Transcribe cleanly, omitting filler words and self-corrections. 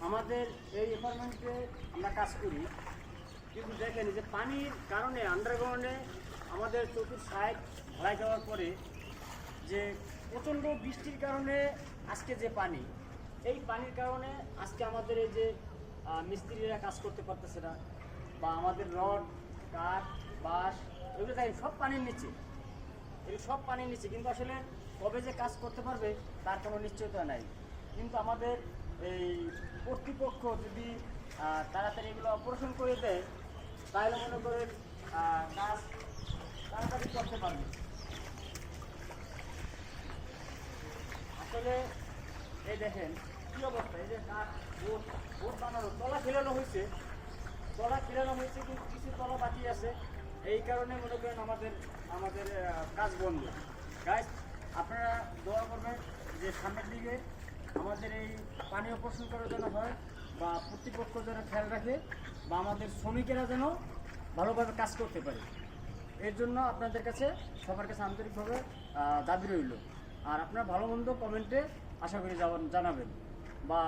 আমাদের এই অ্যাপার্টমেন্টে আমরা কাজ করি, কিন্তু দেখেন যে পানির কারণে আন্ডারগ্রাউন্ডে আমাদের চতুর সাইড ঢালাই দেওয়ার পরে যে প্রচণ্ড বৃষ্টির কারণে আজকে যে পানি, এই পানির কারণে আজকে আমাদের এই যে মিস্ত্রিরা কাজ করতে পারতেছে না, বা আমাদের রড কাঠ বাঁশ এগুলো দেখেন সব পানির নিচে, এগুলো সব পানির নিচে। কিন্তু আসলে কবে যে কাজ করতে পারবে তার কোনো নিশ্চয়তা নাই। কিন্তু আমাদের এই কর্তৃপক্ষ যদি তাড়াতাড়ি এগুলো অপারেশন করে দেয় তাহলে মনে করেন কাজ তাড়াতাড়ি করতে পারবে। আসলে এই দেখেন কী অবস্থা, এই যে কাঠ বোট বোট বানানো তলা ফেলানো হয়েছে কিন্তু কিছু তলা বাকি আছে। এই কারণে মনে করেন আমাদের আমাদের কাজ বন্ধ। গাইস, আপনারা দোয়া করবেন যে সামনের দিকে আমাদের এই পানি অপারেশন করার জন্য হয়, বা কর্তৃপক্ষ যেন খেয়াল রাখে, বা আমাদের শ্রমিকেরা যেন ভালোভাবে কাজ করতে পারে। এর জন্য আপনাদের কাছে সবার কাছে আন্তরিকভাবে দাবি রইল। আর আপনারা ভালো মন্দ কমেন্টে আশা করি জানাবেন।